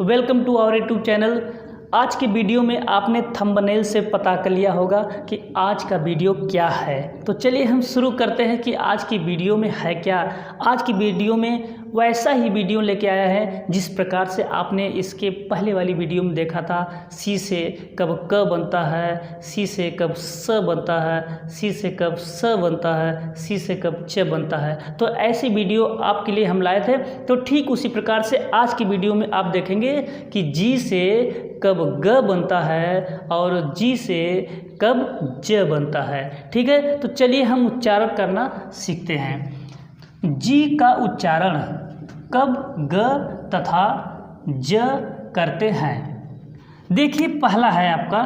तो welcome to our YouTube channel. आज के वीडियो में आपने थंबनेल से पता कर लिया होगा कि आज का वीडियो क्या है। तो चलिए हम शुरू करते हैं कि आज की वीडियो में है क्या। आज की वीडियो में वैसा ही वीडियो लेके आया है जिस प्रकार से आपने इसके पहले वाली वीडियो में देखा था। सी से कब क बनता है, सी से कब स बनता है, सी से कब स बनता है, सी से कब च बनता है। तो ऐसी वीडियो आपके लिए हम लाए थे। तो ठीक उसी प्रकार से आज की वीडियो में आप देखेंगे कि जी से कब ग बनता है और जी से कब ज बनता है। ठीक है, तो चलिए हम उच्चारण करना सीखते हैं। जी का उच्चारण कब ग तथा ज करते हैं। देखिए पहला है आपका,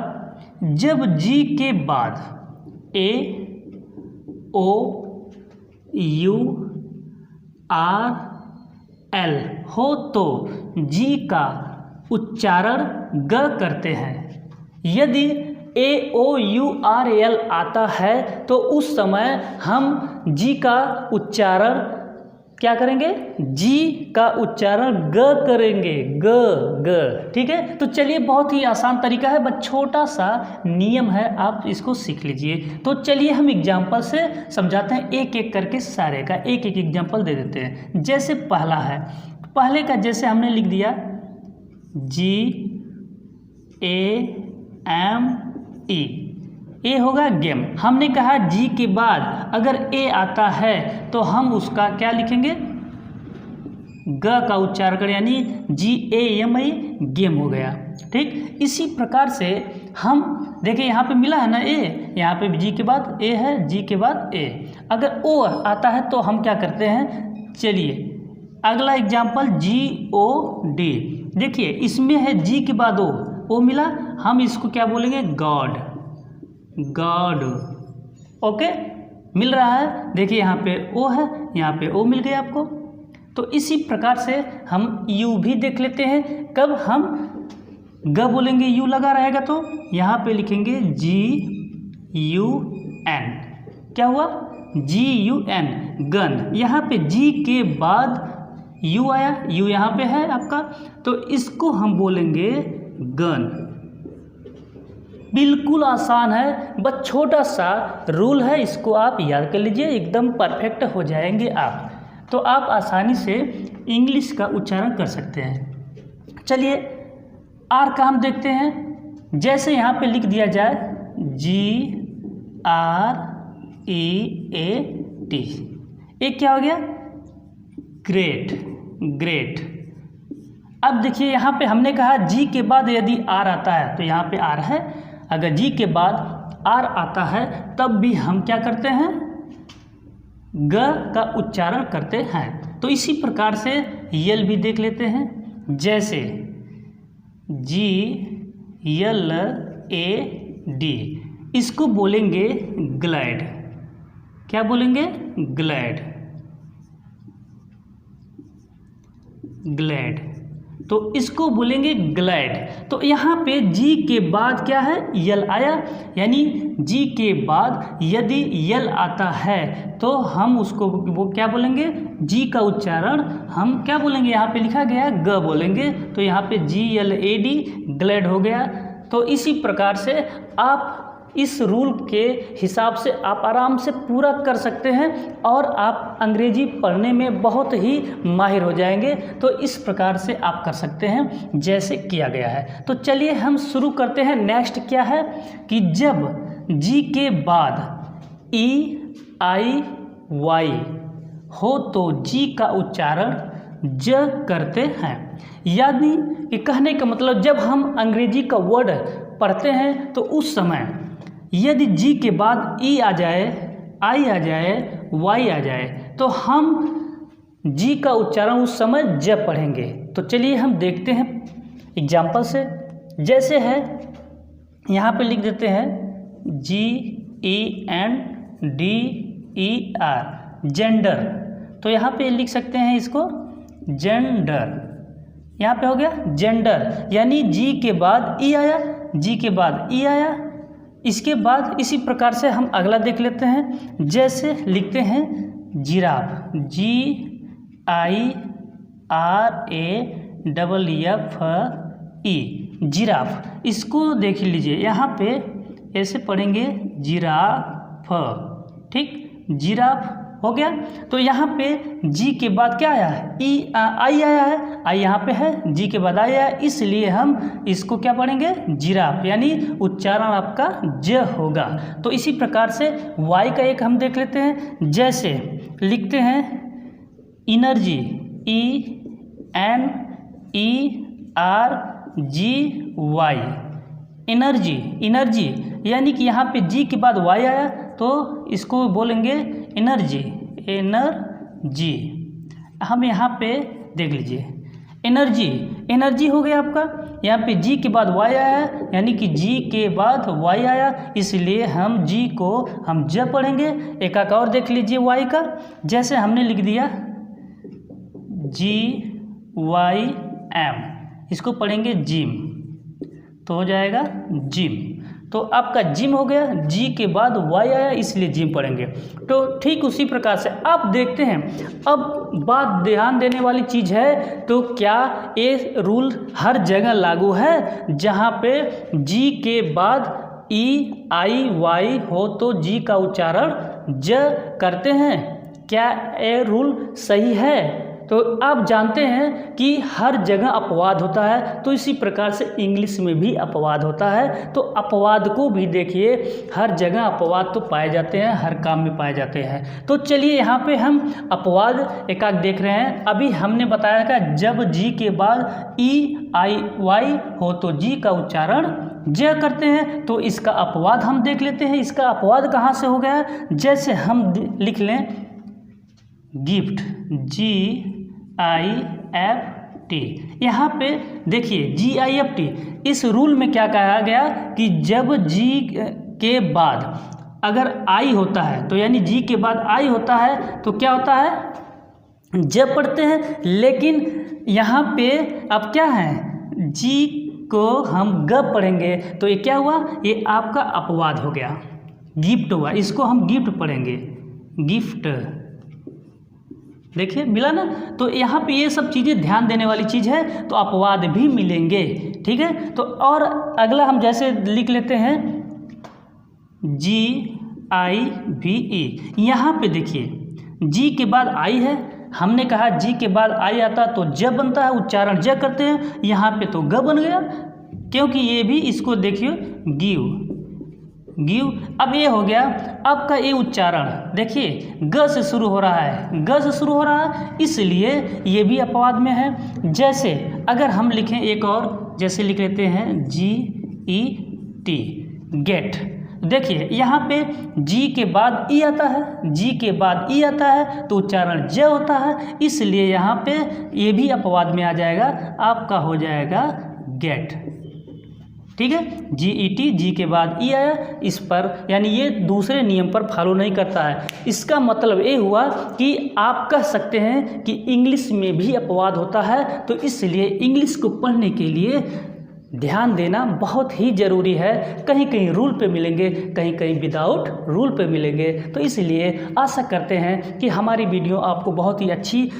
जब जी के बाद ए ओ यू आर एल हो तो जी का उच्चारण ग करते हैं। यदि ए ओ यू आर एल आता है तो उस समय हम जी का उच्चारण क्या करेंगे, जी का उच्चारण ग करेंगे, ग ग। ठीक है, तो चलिए बहुत ही आसान तरीका है, बस छोटा सा नियम है, आप इसको सीख लीजिए। तो चलिए हम एग्जाम्पल से समझाते हैं, एक एक करके सारे का एक एक एग्जाम्पल दे देते हैं। जैसे पहला है, पहले का जैसे हमने लिख दिया जी ए एम ई, ए होगा गेम। हमने कहा जी के बाद अगर ए आता है तो हम उसका क्या लिखेंगे, ग का उच्चारण करें, यानी जी ए एम आई गेम हो गया। ठीक, इसी प्रकार से हम देखिए यहाँ पे मिला है ना ए, यहाँ पे जी के बाद ए है, जी के बाद ए। अगर ओ आता है तो हम क्या करते हैं, चलिए अगला एग्जाम्पल जी ओ डी। देखिए इसमें है जी के बाद ओ मिला, हम इसको क्या बोलेंगे, गॉड, गॉड। ओके, मिल रहा है। देखिए यहाँ पे ओ है, यहाँ पे ओ मिल गया आपको। तो इसी प्रकार से हम यू भी देख लेते हैं। कब हम ग बोलेंगे यू लगा रहेगा तो यहाँ पे लिखेंगे जी यू एन। क्या हुआ, जी यू एन, गन। यहाँ पे जी के बाद यू आया, यू यहाँ पे है आपका, तो इसको हम बोलेंगे गन। बिल्कुल आसान है, बस छोटा सा रूल है, इसको आप याद कर लीजिए, एकदम परफेक्ट हो जाएंगे आप। तो आप आसानी से इंग्लिश का उच्चारण कर सकते हैं। चलिए आर का हम देखते हैं। जैसे यहाँ पे लिख दिया जाए जी आर ई ए टी, एक क्या हो गया, ग्रेट, ग्रेट। अब देखिए यहाँ पे हमने कहा जी के बाद यदि आर आता है तो यहाँ पे आर है, अगर जी के बाद आर आता है तब भी हम क्या करते हैं, ग का उच्चारण करते हैं। तो इसी प्रकार से यल भी देख लेते हैं। जैसे जी यल ए डी, इसको बोलेंगे ग्लैड। क्या बोलेंगे, ग्लैड, ग्लैड। तो इसको बोलेंगे ग्लैड। तो यहाँ पे जी के बाद क्या है, यल आया, यानी जी के बाद यदि यल आता है तो हम उसको वो क्या बोलेंगे, जी का उच्चारण हम क्या बोलेंगे, यहाँ पे लिखा गया है ग बोलेंगे, तो यहाँ पे G L A D, glad हो गया। तो इसी प्रकार से आप इस रूल के हिसाब से आप आराम से पूरा कर सकते हैं और आप अंग्रेजी पढ़ने में बहुत ही माहिर हो जाएंगे। तो इस प्रकार से आप कर सकते हैं जैसे किया गया है। तो चलिए हम शुरू करते हैं। नेक्स्ट क्या है कि जब जी के बाद ई आई वाई हो तो जी का उच्चारण ज करते हैं। यानी कि कहने का मतलब जब हम अंग्रेजी का वर्ड पढ़ते हैं तो उस समय यदि जी के बाद ई आ जाए, आई आ जाए, वाई आ जाए तो हम जी का उच्चारण उस समय ज पढ़ेंगे। तो चलिए हम देखते हैं एग्जाम्पल से। जैसे है यहाँ पे लिख देते हैं जी E N D E R, gender. तो यहाँ पे लिख सकते हैं इसको जेंडर। यहाँ पे हो गया जेंडर, यानी जी के बाद ई आया, जी के बाद ई आया। इसके बाद इसी प्रकार से हम अगला देख लेते हैं। जैसे लिखते हैं giraffe, G I R A giraffe. इसको देख लीजिए, यहाँ पे ऐसे पढ़ेंगे जिराफ, ठीक, जिराफ हो गया। तो यहाँ पे जी के बाद क्या आया है, आई आया है, आई यहाँ पे है, जी के बाद आई आया है, इसलिए हम इसको क्या पढ़ेंगे, जिराफ, यानी उच्चारण आपका ज होगा। तो इसी प्रकार से वाई का एक हम देख लेते हैं, जैसे लिखते हैं इनर्जी, ENERGY, एनर्जी, यानी कि यहाँ पे जी के बाद वाई आया तो इसको बोलेंगे एनर्जी। हम यहाँ पे देख लीजिए एनर्जी हो गया आपका। यहाँ पे जी के बाद वाई आया है, यानी कि जी के बाद वाई आया, इसलिए हम जी को हम ज पढ़ेंगे। एक और देख लीजिए वाई का, जैसे हमने लिख दिया GYM, इसको पढ़ेंगे जिम, तो हो जाएगा जिम। तो आपका जिम हो गया, जी के बाद वाई आया इसलिए जिम पढ़ेंगे। तो ठीक उसी प्रकार से आप देखते हैं, अब बात ध्यान देने वाली चीज़ है, तो क्या ये रूल हर जगह लागू है? जहाँ पे जी के बाद EIY हो तो जी का उच्चारण ज करते हैं, क्या ये रूल सही है? तो आप जानते हैं कि हर जगह अपवाद होता है, तो इसी प्रकार से इंग्लिश में भी अपवाद होता है। तो अपवाद को भी देखिए, हर जगह अपवाद तो पाए जाते हैं, हर काम में पाए जाते हैं। तो चलिए यहाँ पे हम अपवाद एक देख रहे हैं। अभी हमने बताया कि जब जी के बाद EIY हो तो जी का उच्चारण ज करते हैं, तो इसका अपवाद हम देख लेते हैं। इसका अपवाद कहाँ से हो गया? जैसे हम लिख लें गिफ्ट, GIFT, यहाँ पे देखिए GIFT, इस रूल में क्या कहा गया कि जब जी के बाद अगर आई होता है, तो यानी जी के बाद आई होता है तो क्या होता है, जब पढ़ते हैं। लेकिन यहाँ पे अब क्या है, जी को हम ग पढ़ेंगे, तो ये क्या हुआ, ये आपका अपवाद हो गया, गिफ्ट हुआ, इसको हम गिफ्ट पढ़ेंगे, गिफ्ट। देखिए मिला ना। तो यहाँ पे ये सब चीज़ें ध्यान देने वाली चीज़ है, तो अपवाद भी मिलेंगे, ठीक है। तो और अगला हम जैसे लिख लेते हैं GIVE, यहाँ पे देखिए जी के बाद आई है, हमने कहा जी के बाद आई आता तो ज बनता है, उच्चारण ज करते हैं, यहाँ पे तो ग बन गया, क्योंकि ये भी, इसको देखिए गिव। अब ये हो गया आपका ये उच्चारण, देखिए ग से शुरू हो रहा है, ग से शुरू हो रहा है, इसलिए ये भी अपवाद में है। जैसे अगर हम लिखें एक और, जैसे लिख लेते हैं GET, गेट। देखिए यहाँ पे जी के बाद ई आता है, जी के बाद ई आता है तो उच्चारण ज होता है, इसलिए यहाँ पे ये भी अपवाद में आ जाएगा, आपका हो जाएगा गेट, ठीक है। GET, जी के बाद ई आया, इस पर यानी ये दूसरे नियम पर फॉलो नहीं करता है। इसका मतलब ये हुआ कि आप कह सकते हैं कि इंग्लिश में भी अपवाद होता है, तो इसलिए इंग्लिश को पढ़ने के लिए ध्यान देना बहुत ही ज़रूरी है। कहीं कहीं रूल पे मिलेंगे, कहीं कहीं विदाउट रूल पे मिलेंगे। तो इसलिए आशा करते हैं कि हमारी वीडियो आपको बहुत ही अच्छी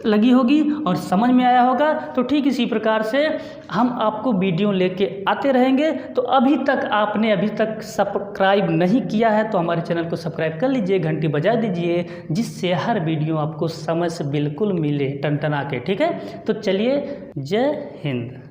लगी होगी और समझ में आया होगा। तो ठीक इसी प्रकार से हम आपको वीडियो लेके आते रहेंगे। तो आपने अभी तक सब्सक्राइब नहीं किया है तो हमारे चैनल को सब्सक्राइब कर लीजिए, घंटी बजा दीजिए, जिससे हर वीडियो आपको समय से बिल्कुल मिले टनटना के, ठीक है। तो चलिए, जय हिंद।